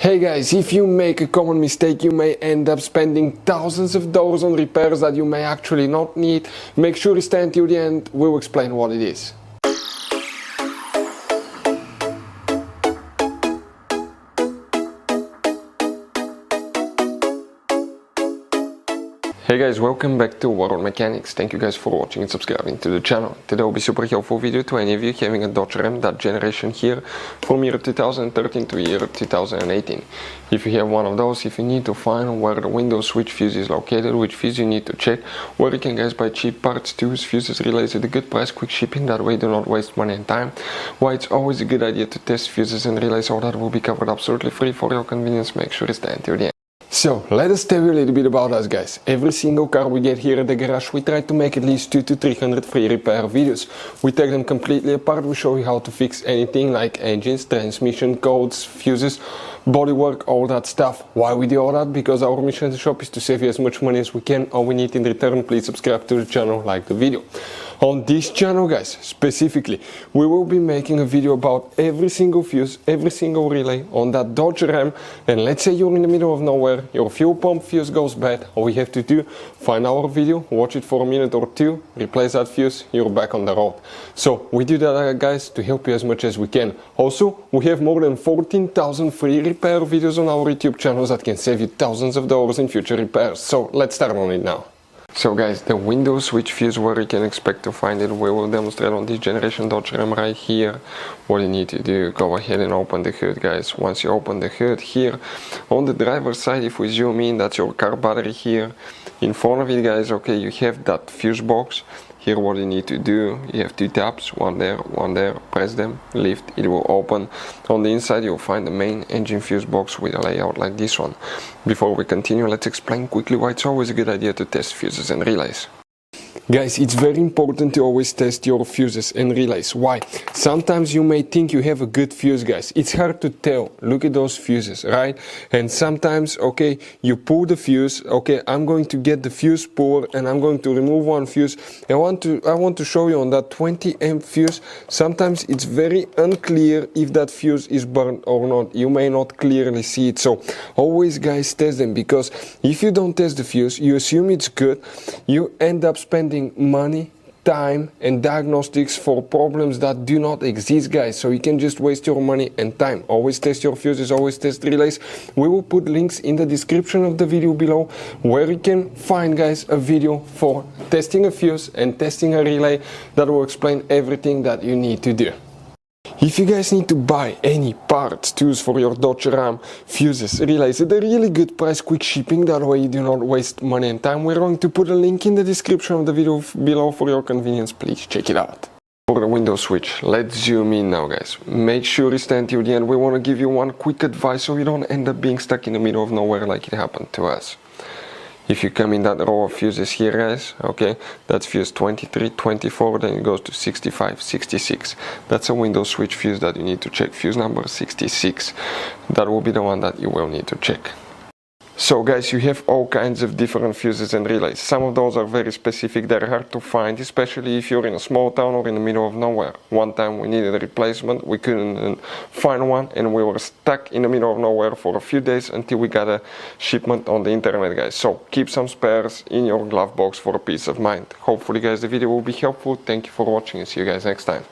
Hey guys, if you make a common mistake, you may end up spending thousands of dollars on repairs that you may actually not need. Make sure you stay until the end, we'll explain what it is. Hey guys, welcome back to World Mechanics. Thank you guys for watching and subscribing to the channel. Today will be super helpful video to any of you having a Dodge Ram, that generation here, from year 2013 to year 2018. If you have one of those, if you need to find where the window switch fuse is located, which fuse you need to check, where you can guys buy cheap parts, tools, fuses, relays at a good price, quick shipping, that way do not waste money and time. Why it's always a good idea to test fuses and relays, all that will be covered absolutely free for your convenience. Make sure you stay until the end. So, let us tell you a little bit about us guys. Every single car we get here at the garage, we try to make at least 200 to 300 free repair videos. We take them completely apart, we show you how to fix anything like engines, transmission, codes, fuses, bodywork, all that stuff. Why we do all that? Because our mission at the shop is to save you as much money as we can. All we need in return, please subscribe to the channel, like the video. On this channel guys, specifically, we will be making a video about every single fuse, every single relay on that Dodge Ram. And let's say you're in the middle of nowhere, your fuel pump fuse goes bad, all we have to do, find our video, watch it for a minute or two, replace that fuse, you're back on the road. So we do that guys to help you as much as we can. Also, we have more than 14,000 free repair videos on our YouTube channels that can save you thousands of dollars in future repairs. So let's start on it now. So guys, the window switch fuse, where you can expect to find it, we will demonstrate on this generation Dodge Ram right here. What you need to do, go ahead and open the hood guys. Once you open the hood here, on the driver's side, if we zoom in, that's your car battery here. In front of it guys, okay, you have that fuse box. Here what you need to do, you have two tabs, one there, press them, lift, it will open. On the inside you'll find the main engine fuse box with a layout like this one. Before we continue, let's explain quickly why it's always a good idea to test fuses and relays. Guys, it's very important to always test your fuses and relays. Why? Sometimes you may think you have a good fuse guys. It's hard to tell. Look at those fuses, right? And sometimes, okay, you pull the fuse, okay, I'm going to get the fuse puller and I'm going to remove one fuse. I want to show you on that 20 amp fuse, sometimes it's very unclear if that fuse is burned or not. You may not clearly see it. So always guys test them, because if you don't test the fuse, you assume it's good, you end up spending money, time and diagnostics for problems that do not exist guys. So you can just waste your money and time. Always test your fuses, always test relays. We will put links in the description of the video below where you can find guys a video for testing a fuse and testing a relay that will explain everything that you need to do. If you guys need to buy any parts, tools for your Dodge Ram, fuses, relays at a really good price, quick shipping, that way you do not waste money and time, we're going to put a link in the description of the video below for your convenience. Please check it out. For the window switch, let's zoom in now guys. Make sure you stay until the end. We want to give you one quick advice so you don't end up being stuck in the middle of nowhere like it happened to us. If you come in that row of fuses here guys, okay, that's fuse 23, 24, then it goes to 65, 66. That's a window switch fuse that you need to check, fuse number 66. That will be the one that you will need to check. So guys, you have all kinds of different fuses and relays. Some of those are very specific, they're hard to find, especially if you're in a small town or in the middle of nowhere. One time we needed a replacement, we couldn't find one and we were stuck in the middle of nowhere for a few days until we got a shipment on the internet guys. So keep some spares in your glove box for a peace of mind. Hopefully guys the video will be helpful. Thank you for watching and see you guys next time.